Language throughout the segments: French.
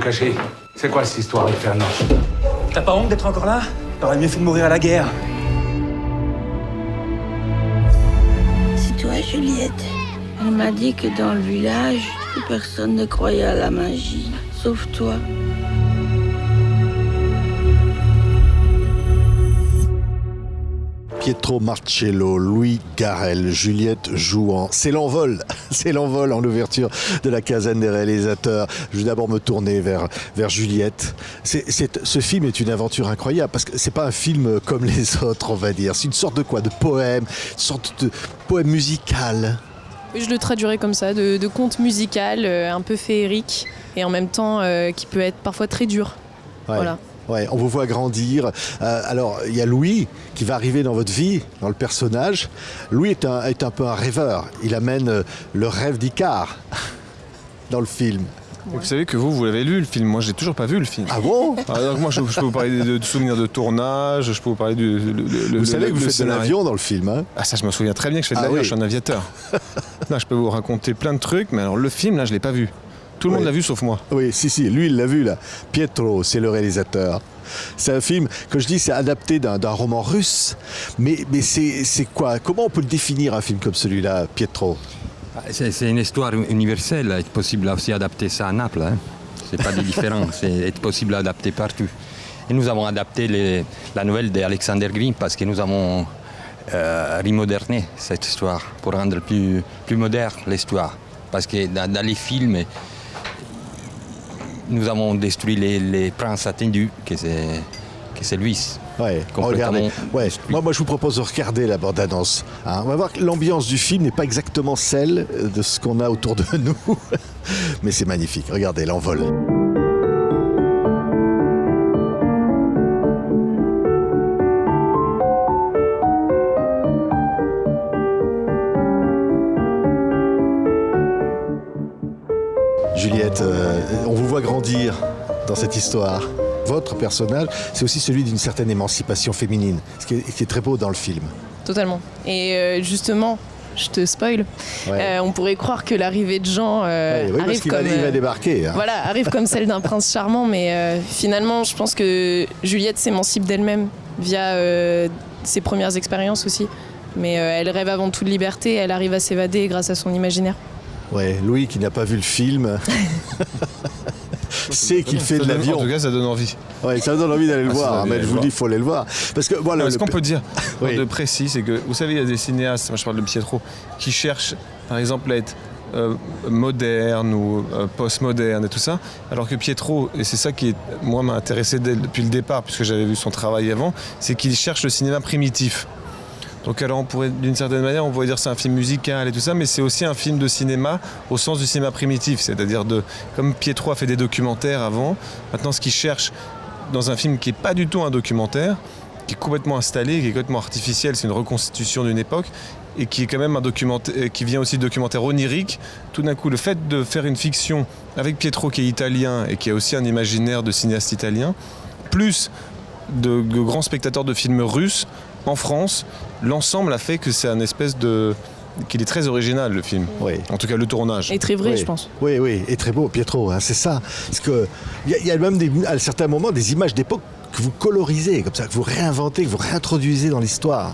cacher. C'est quoi cette histoire, Inferno? T'as pas honte d'être encore là? T'aurais mieux fait de mourir à la guerre. C'est toi, Juliette. Elle m'a dit que dans le village, plus personne ne croyait à la magie, sauf toi. Pietro Marcello, Louis Garrel, Juliette jouant. C'est l'envol en ouverture de la Caserne des réalisateurs. Je vais d'abord me tourner vers Juliette. Ce film est une aventure incroyable parce que c'est pas un film comme les autres, on va dire. C'est une sorte de quoi? De poème, une sorte de poème musical. Je le traduirais comme ça, de conte musical, un peu féerique et en même temps qui peut être parfois très dur. Ouais. Voilà. Ouais, on vous voit grandir. Alors, il y a Louis qui va arriver dans votre vie, dans le personnage. Louis est un peu un rêveur. Il amène le rêve d'Icare dans le film. Vous savez que vous l'avez lu le film. Moi, j'ai toujours pas vu le film. Ah bon? Donc moi, je peux vous parler de souvenirs de tournage. Je peux vous parler Vous savez que vous faites de l'avion dans le film, hein? Ah ça, je me souviens très bien que je fais de l'avion. Oui. Je suis un aviateur. Là, je peux vous raconter plein de trucs, mais alors le film, là, je l'ai pas vu. Tout le monde l'a vu sauf moi. Oui, si, lui il l'a vu là. Pietro, c'est le réalisateur. C'est un film, que je dis, c'est adapté d'un roman russe. Mais c'est quoi? Comment on peut le définir un film comme celui-là, Pietro? C'est une histoire universelle. C'est possible aussi d'adapter ça à Naples. Hein. C'est pas différent. C'est possible d'adapter partout. Et nous avons adapté la nouvelle d'Alexander Grimm parce que nous avons remoderné cette histoire pour rendre plus moderne l'histoire. Parce que dans les films, nous avons détruit les princes attendus, que c'est lui. Ouais, regardez. Ouais. Moi, je vous propose de regarder la bande-annonce. Hein. On va voir que l'ambiance du film n'est pas exactement celle de ce qu'on a autour de nous. Mais c'est magnifique. Regardez, l'envol. Juliette, on vous voit grandir dans cette histoire. Votre personnage, c'est aussi celui d'une certaine émancipation féminine, ce qui est très beau dans le film. Totalement. Et justement, je te spoil, on pourrait croire que l'arrivée de Jean arrive comme... il va débarquer. Hein. Voilà, arrive comme celle d'un prince charmant, mais finalement, je pense que Juliette s'émancipe d'elle-même via ses premières expériences aussi. Mais elle rêve avant tout de liberté, elle arrive à s'évader grâce à son imaginaire. Ouais, Louis qui n'a pas vu le film sait qu'il fait de l'avion. En tout cas, ça donne envie. Ouais, ça donne envie d'aller le voir, mais je vous dis, il faut aller le voir. Parce que voilà. Ce qu'on peut dire de précis, c'est que vous savez, il y a des cinéastes, moi je parle de Pietro, qui cherchent par exemple à être moderne ou post-moderne et tout ça, alors que Pietro, et c'est ça qui moi m'a intéressé depuis le départ, puisque j'avais vu son travail avant, c'est qu'il cherche le cinéma primitif. Donc alors d'une certaine manière, on pourrait dire que c'est un film musical et tout ça, mais c'est aussi un film de cinéma au sens du cinéma primitif, c'est-à-dire comme Pietro a fait des documentaires avant, maintenant ce qu'il cherche dans un film qui n'est pas du tout un documentaire, qui est complètement installé, qui est complètement artificiel, c'est une reconstitution d'une époque, et qui est quand même un documentaire, qui vient aussi de documentaire onirique. Tout d'un coup, le fait de faire une fiction avec Pietro qui est italien et qui a aussi un imaginaire de cinéaste italien, plus de grands spectateurs de films russes, en France, l'ensemble a fait que c'est un espèce qu'il est très original, le film. Oui. En tout cas, le tournage. Et très vrai, je pense. Oui, et très beau, Pietro, hein, c'est ça. Parce que il y a même à certains moments des images d'époque que vous colorisez, comme ça, que vous réinventez, que vous réintroduisez dans l'histoire.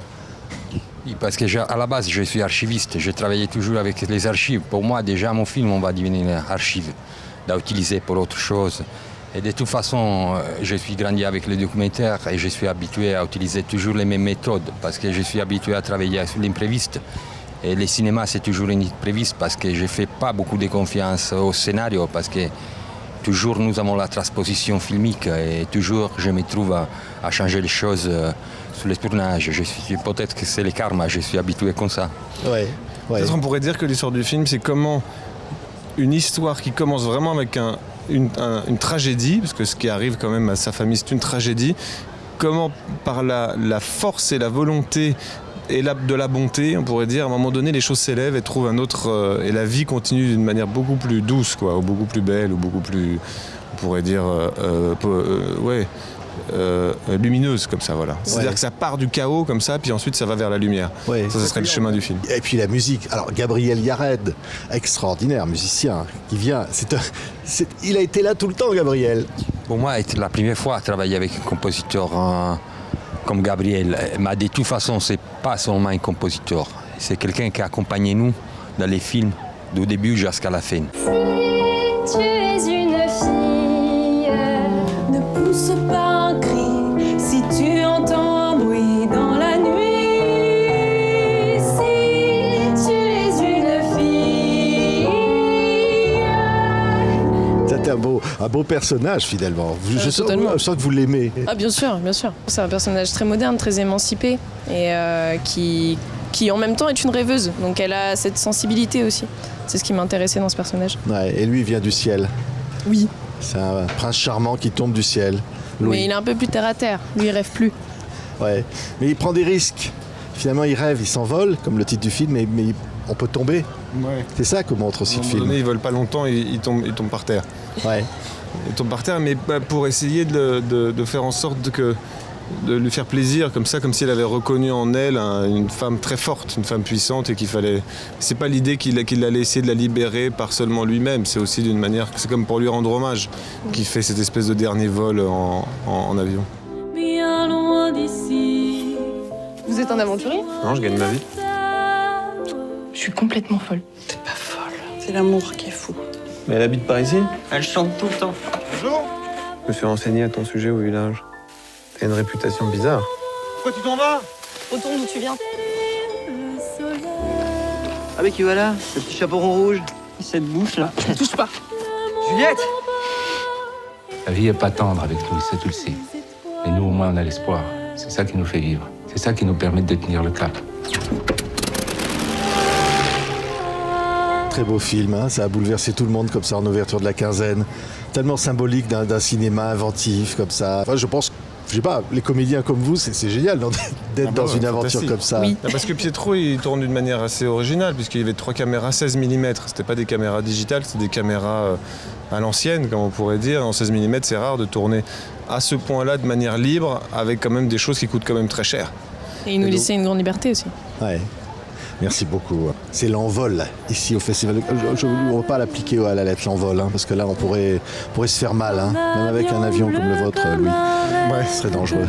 Oui, parce que à la base, je suis archiviste. Je travaillais toujours avec les archives. Pour moi, déjà, mon film, on va devenir archive, d'utiliser pour autre chose. Et de toute façon, je suis grandi avec les documentaires et je suis habitué à utiliser toujours les mêmes méthodes parce que je suis habitué à travailler sur l'impréviste. Et le cinéma, c'est toujours une impréviste parce que je ne fais pas beaucoup de confiance au scénario parce que toujours nous avons la transposition filmique et toujours je me trouve à changer les choses sur les tournages. Peut-être que c'est le karma, je suis habitué comme ça. Ouais. Peut-être on pourrait dire que l'histoire du film, c'est comment une histoire qui commence vraiment avec une tragédie, parce que ce qui arrive quand même à sa famille, c'est une tragédie, comment par la force et la volonté et de la bonté, on pourrait dire, à un moment donné, les choses s'élèvent et trouvent un autre... et la vie continue d'une manière beaucoup plus douce, quoi, ou beaucoup plus belle, ou beaucoup plus... on pourrait dire... lumineuse comme ça, voilà. C'est-à-dire que ça part du chaos comme ça, puis ensuite ça va vers la lumière. Ouais. Ça serait le chemin du film. Et puis la musique. Alors Gabriel Yared, extraordinaire musicien, qui vient. Il a été là tout le temps, Gabriel. Pour moi, c'est la première fois à travailler avec un compositeur comme Gabriel. Mais de toute façon, c'est pas seulement un compositeur. C'est quelqu'un qui a accompagné nous dans les films, du début jusqu'à la fin. Tu es une fille, ne pousse pas un cri si tu entends un bruit dans la nuit. Si tu es une fille. C'était un beau personnage finalement. Je sens que vous l'aimez. Ah bien sûr, bien sûr. C'est un personnage très moderne, très émancipé et qui en même temps est une rêveuse. Donc elle a cette sensibilité aussi. C'est ce qui m'intéressait dans ce personnage. Ouais, et lui, il vient du ciel. Oui. C'est un prince charmant qui tombe du ciel. Louis. Mais il est un peu plus terre à terre. Lui, il rêve plus. Ouais. Mais il prend des risques. Finalement, il rêve, il s'envole, comme le titre du film, mais on peut tomber. Ouais. C'est ça que montre aussi À un le moment film. donné, il vole pas longtemps, il tombe par terre. Ouais. Il tombe par terre, mais pour essayer de faire en sorte de lui faire plaisir, comme ça, comme si elle avait reconnu en elle une femme très forte, une femme puissante, et qu'il fallait. C'est pas l'idée qu'il allait essayer de la libérer par seulement lui-même, c'est aussi d'une manière. C'est comme pour lui rendre hommage qu'il fait cette espèce de dernier vol en avion. Bien loin d'ici. Vous êtes un aventurier ? Non, je gagne ma vie. Je suis complètement folle. T'es pas folle. C'est l'amour qui est fou. Mais elle habite par ici ? Elle chante tout le temps. Bonjour. Je me suis renseigné à ton sujet au village. T'as une réputation bizarre. Pourquoi tu t'en vas? Retourne d'où tu viens. Ah mais qui voilà, ce petit chaperon rouge. Et cette bouche là. Ne touche pas. Juliette! La vie est pas tendre avec nous, ça tu le sais. Mais nous au moins on a l'espoir. C'est ça qui nous fait vivre. C'est ça qui nous permet de tenir le cap. Très beau film, hein. Ça a bouleversé tout le monde comme ça en ouverture de la quinzaine. Tellement symbolique d'un cinéma inventif comme ça. Enfin, je pense, je sais pas, les comédiens comme vous, c'est génial d'être dans une aventure fantastique. comme ça. Oui. Parce que Pietro, il tourne d'une manière assez originale, puisqu'il y avait 3 caméras 16 mm. C'était pas des caméras digitales, c'était des caméras à l'ancienne, comme on pourrait dire. En 16 mm, c'est rare de tourner à ce point-là de manière libre, avec quand même des choses qui coûtent quand même très cher. Et il nous Et laissait une grande liberté aussi. Ouais. Merci beaucoup. C'est l'envol ici au festival. Je ne veux pas l'appliquer à la lettre l'envol, hein, parce que là on pourrait se faire mal, hein, même avec un avion comme le vôtre, Louis. Ouais. Ce serait dangereux.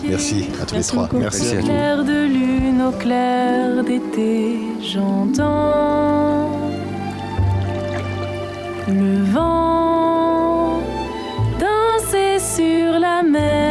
Merci à tous les trois. Merci à Au tous. clair de lune, au clair d'été, j'entends le vent danser sur la mer.